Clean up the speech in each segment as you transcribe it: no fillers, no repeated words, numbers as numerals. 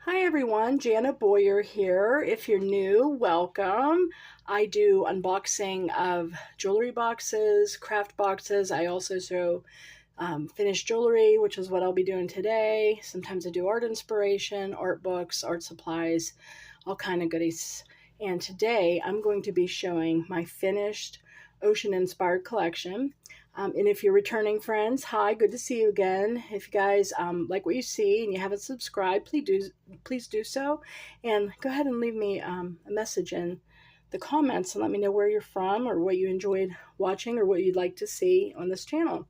Hi everyone, Jana Boyer here. If you're new, welcome. I do unboxing of jewelry boxes, craft boxes. I also show finished jewelry, which is what I'll be doing today. Sometimes I do art inspiration, art books, art supplies, all kind of goodies. And today I'm going to be showing my finished ocean inspired collection. And if you're returning friends, hi, good to see you again. If you guys like what you see and you haven't subscribed, please do so. And go ahead and leave me a message in the comments and let me know where you're from or what you enjoyed watching or what you'd like to see on this channel.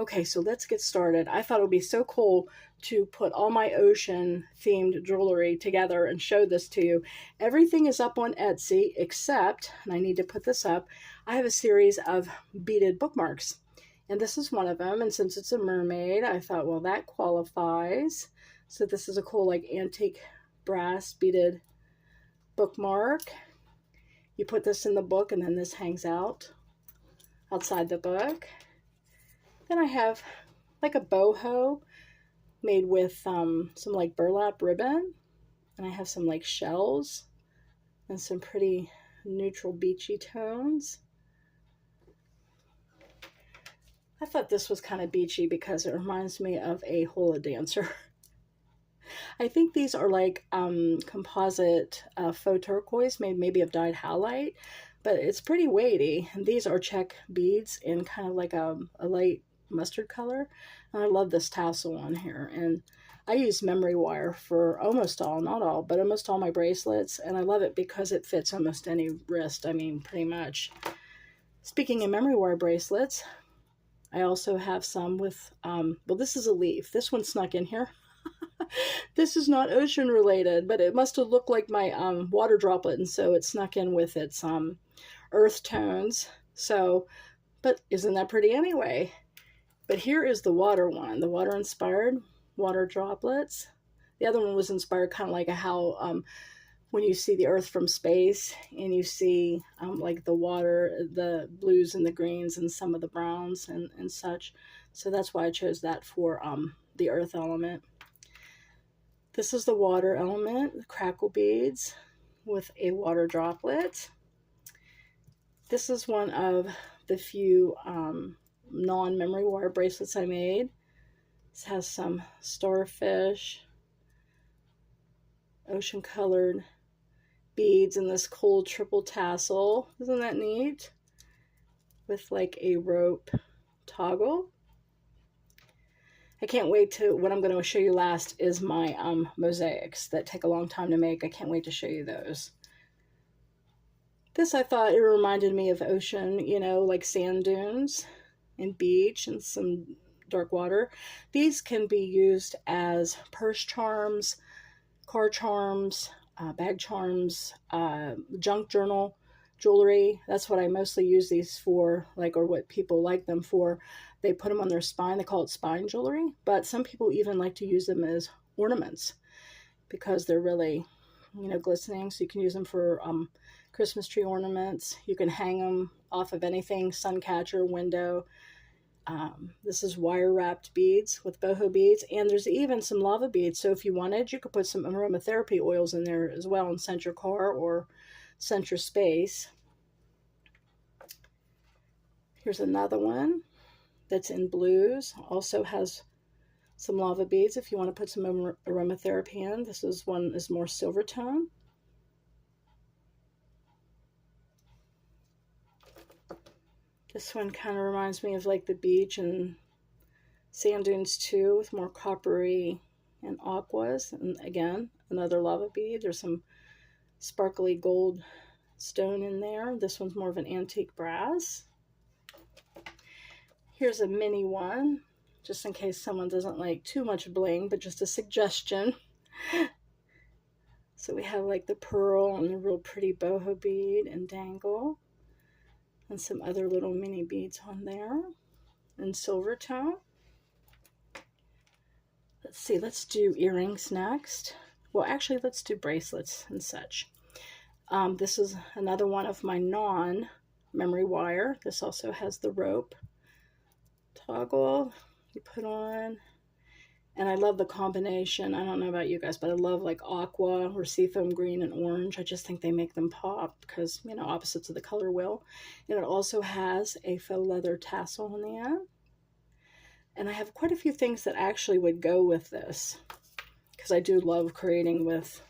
Okay, so let's get started. I thought it would be so cool to put all my ocean themed jewelry together and show this to you. Everything is up on Etsy except, and I need to put this up, I have a series of beaded bookmarks. And this is one of them. And since it's a mermaid, I thought, well, that qualifies. So this is a cool, like, antique brass beaded bookmark. You put this in the book, and then this hangs out outside the book. Then I have like a boho made with some like burlap ribbon. And I have some like shells and some pretty neutral beachy tones. I thought this was kind of beachy because it reminds me of a hula dancer. I think these are like composite faux turquoise, made maybe of dyed halite, but it's pretty weighty. And these are check beads in kind of like a light mustard color. And I love this tassel on here. And I use memory wire for almost all, not all, but almost all my bracelets. And I love it because it fits almost any wrist. I mean, pretty much. Speaking of memory wire bracelets, I also have some with, well, this is a leaf. This one snuck in here. This is not ocean related, but it must have looked like my water droplet, and so it snuck in with its earth tones. So, but isn't that pretty anyway? But here is the water one, the water inspired water droplets. The other one was inspired kind of like how when you see the earth from space and you see like the water, the blues and the greens and some of the browns and such. So that's why I chose that for the earth element. This is the water element, the crackle beads with a water droplet. This is one of the few non-memory wire bracelets I made. This has some starfish, ocean colored beads in this cool triple tassel. Isn't that neat? With like a rope toggle. I can't wait to, what I'm going to show you last is my mosaics that take a long time to make. I can't wait to show you those. This, I thought it reminded me of ocean, you know, like sand dunes and beach and some dark water. These can be used as purse charms, car charms, bag charms, junk journal jewelry. That's what I mostly use these for, like, or what people like them for. They put them on their spine. They call it spine jewelry, but some people even like to use them as ornaments because they're really, you know, glistening. So you can use them for Christmas tree ornaments. You can hang them off of anything, sun catcher, window. This is wire wrapped beads with boho beads, and there's even some lava beads. So if you wanted, you could put some aromatherapy oils in there as well and scent your car or scent your space. Here's another one that's in blues. Also has some lava beads if you want to put some aromatherapy in. This is one is more silver tone. This one kind of reminds me of like the beach and sand dunes too, with more coppery and aquas. And again, another lava bead. There's some sparkly gold stone in there. This one's more of an antique brass. Here's a mini one, just in case someone doesn't like too much bling, but just a suggestion. So we have like the pearl and the real pretty boho bead and dangle, and some other little mini beads on there in silver tone. Let's see, let's do earrings next. Well, actually, let's do bracelets and such. This is another one of my non-memory wire. This also has the rope toggle you put on. And I love the combination. I don't know about you guys, but I love like aqua or seafoam green and orange. I just think they make them pop because, you know, opposites of the color will. And it also has a faux leather tassel on the end. And I have quite a few things that actually would go with this because I do love creating with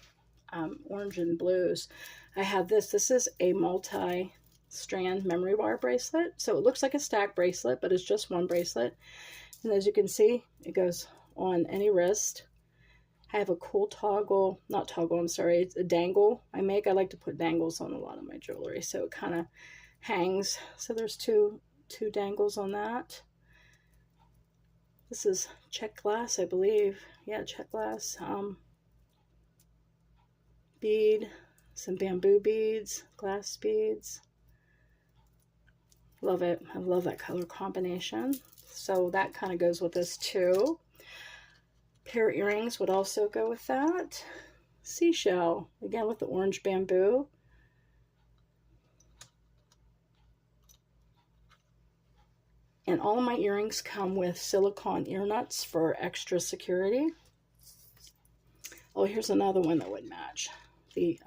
orange and blues. I have this. This is a multi-strand memory wire bracelet. So it looks like a stack bracelet, but it's just one bracelet. And as you can see, it goes on any wrist. I have a cool toggle, not toggle, I'm sorry, it's a dangle I make. I like to put dangles on a lot of my jewelry, so it kind of hangs. So there's two dangles on that. This is check glass, I believe. Yeah, check glass. Bead, some bamboo beads, glass beads. Love it. I love that color combination. So that kind of goes with this too. Pair of earrings would also go with that. Seashell, again with the orange bamboo. And all of my earrings come with silicone ear nuts for extra security. Oh, here's another one that would match. The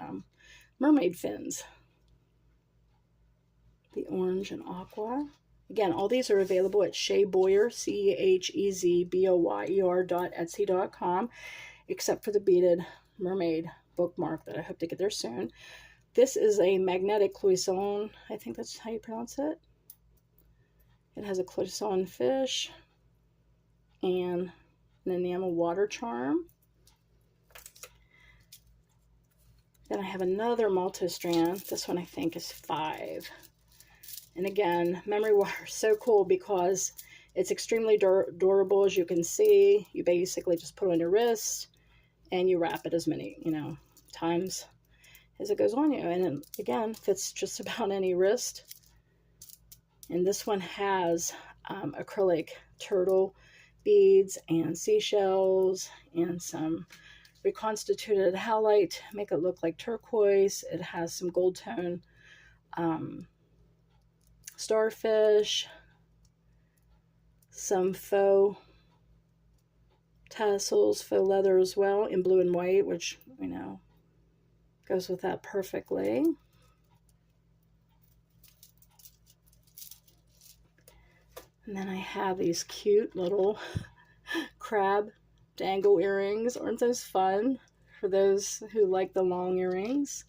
mermaid fins. The orange and aqua. Again, all these are available at Shea Boyer, CHEZBOYER.etsy.com, except for the beaded mermaid bookmark that I hope to get there soon. This is a magnetic cloisonne. I think that's how you pronounce it. It has a cloisonne fish and an enamel water charm. Then I have another multi-strand. This one I think is 5. And again, memory wire is so cool because it's extremely durable, as you can see. You basically just put it on your wrist and you wrap it as many, times as it goes on you. And it, again, fits just about any wrist. And this one has acrylic turtle beads and seashells and some reconstituted halite, make it look like turquoise. It has some gold tone starfish, some faux tassels, faux leather as well, in blue and white, which, goes with that perfectly. And then I have these cute little crab dangle earrings. Aren't those fun for those who like the long earrings?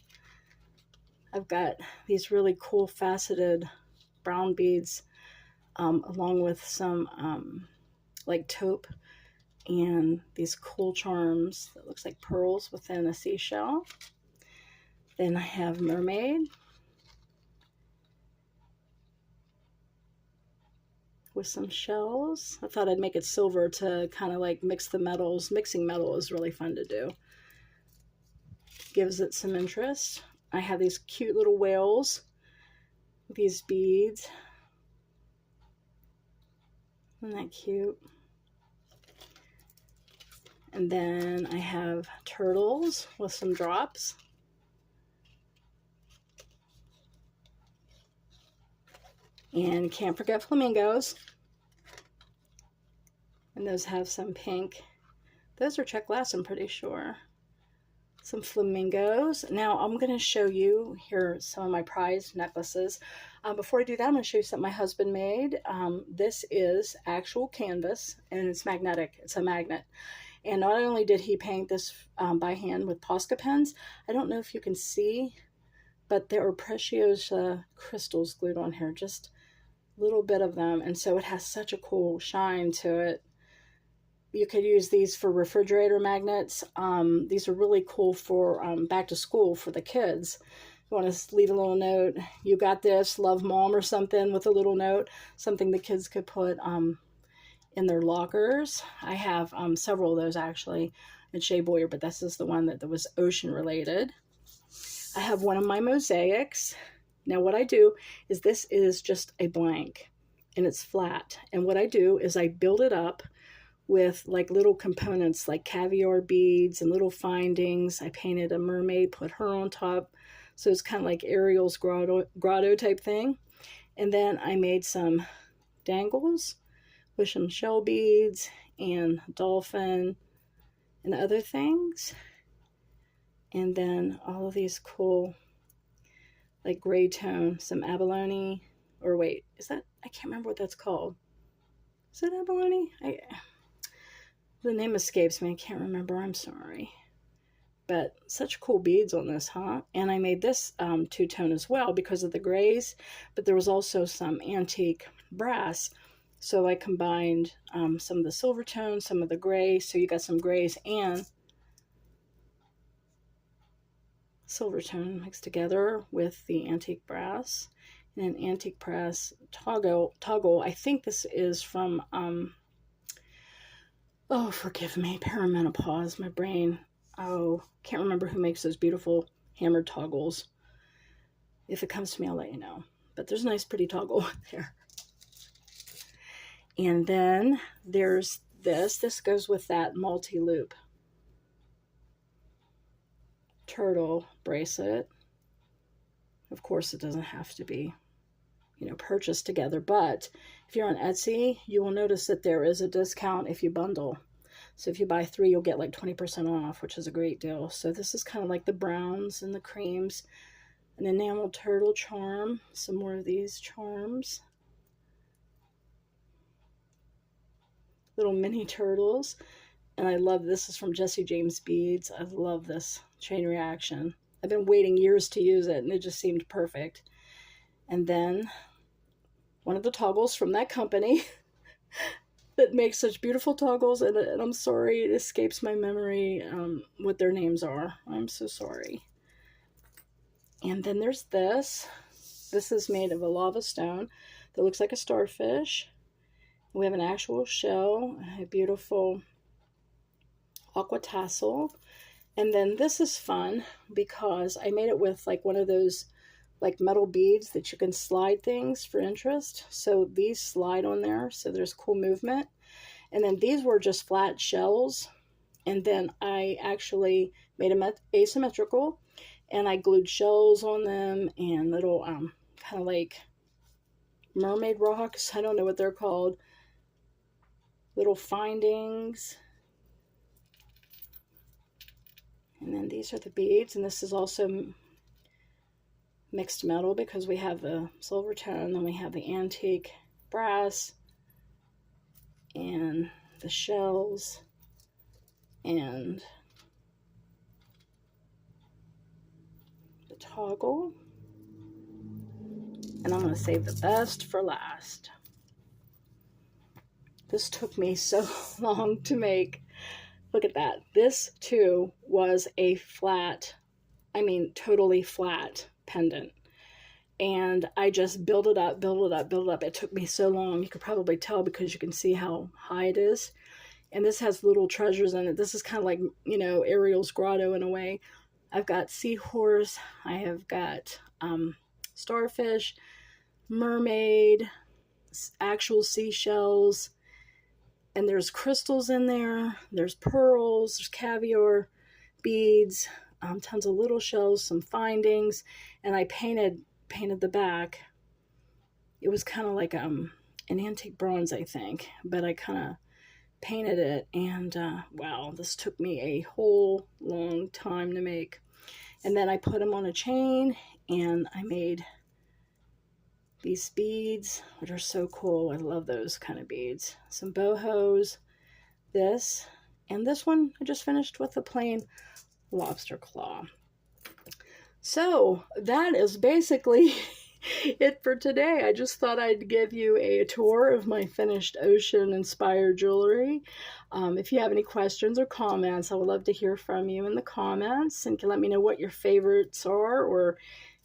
I've got these really cool faceted brown beads along with some like taupe and these cool charms that looks like pearls within a seashell. Then I have mermaid with some shells. I thought I'd make it silver to kind of like mix the metals. Mixing metal is really fun to do. Gives it some interest. I have these cute little whales with these beads. Isn't that cute? And then I have turtles with some drops. And can't forget flamingos. And those have some pink. Those are check glass, I'm pretty sure. Some flamingos. Now I'm going to show you here some of my prized necklaces. Before I do that, I'm going to show you something my husband made. This is actual canvas and it's magnetic. It's a magnet. And not only did he paint this by hand with Posca pens, I don't know if you can see, but there are precious crystals glued on here, just a little bit of them. And so it has such a cool shine to it. You could use these for refrigerator magnets. These are really cool for back to school for the kids. You want to leave a little note, you got this, love mom or something with a little note, something the kids could put in their lockers. I have several of those actually at Shea Boyer, but this is the one that was ocean related. I have one of my mosaics. Now what I do is this is just a blank and it's flat. And what I do is I build it up with like little components like caviar beads and little findings. I painted a mermaid, put her on top. So it's kind of like Ariel's grotto type thing. And then I made some dangles with some shell beads and dolphin and other things. And then all of these cool, like gray tone, some abalone, or wait, is that, I can't remember what that's called. Is that abalone? The name escapes me, I can't remember, I'm sorry. But such cool beads on this, huh? And I made this two-tone as well because of the grays, but there was also some antique brass. So I combined some of the silver tones, some of the gray, so you got some grays and silver tone mixed together with the antique brass. And an antique brass toggle. I think this is from, oh, forgive me, perimenopause, my brain. Oh, can't remember who makes those beautiful hammered toggles. If it comes to me, I'll let you know. But there's a nice, pretty toggle there. And then there's this. This goes with that multi-loop turtle bracelet. Of course, it doesn't have to be, you know, purchased together. But if you're on Etsy, you will notice that there is a discount if you bundle. So if you buy 3, you'll get like 20% off, which is a great deal. So this is kind of like the browns and the creams. An enamel turtle charm. Some more of these charms. Little mini turtles. And I love this is from Jesse James Beads. I love this chain reaction. I've been waiting years to use it, and it just seemed perfect. And then one of the toggles from that company that makes such beautiful toggles, and I'm sorry, it escapes my memory what their names are. I'm so sorry. And then there's this. This is made of a lava stone that looks like a starfish. We have an actual shell, a beautiful aqua tassel. And then this is fun because I made it with like one of those like metal beads that you can slide things for interest. So these slide on there, so there's cool movement. And then these were just flat shells. And then I actually made them asymmetrical, and I glued shells on them and little kind of like mermaid rocks. I don't know what they're called. Little findings. And then these are the beads, and this is also mixed metal because we have the silver tone, then we have the antique brass and the shells and the toggle. And I'm going to save the best for last. This took me so long to make. Look at that. This too was a flat, I mean totally flat pendant. And I just built it up, built it up, built it up. It took me so long. You could probably tell because you can see how high it is. And this has little treasures in it. This is kind of like, you know, Ariel's grotto in a way. I've got seahorse. I have got starfish, mermaid, actual seashells. And there's crystals in there. There's pearls. There's caviar, beads, tons of little shells, some findings. And I painted the back. It was kind of like an antique bronze, I think. But I kind of painted it. And wow, this took me a whole long time to make. And then I put them on a chain. And I made these beads, which are so cool. I love those kind of beads. Some bohos, this, and this one I just finished with a plain lobster claw. So that is basically it for today. I just thought I'd give you a tour of my finished ocean-inspired jewelry. If you have any questions or comments, I would love to hear from you in the comments, and can let me know what your favorites are, or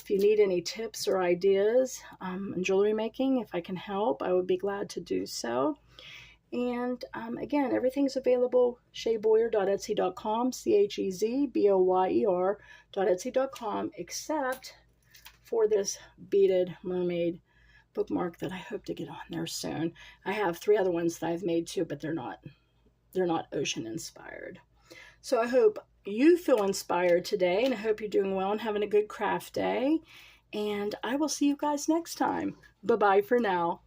if you need any tips or ideas in jewelry making, if I can help, I would be glad to do so. And again, everything's available, chezboyer.etsy.com, CHEZBOYER.etsy.com, except for this beaded mermaid bookmark that I hope to get on there soon. I have 3 other ones that I've made too, but they're not ocean inspired. So I hope you feel inspired today, and I hope you're doing well and having a good craft day. And I will see you guys next time. Bye-bye for now.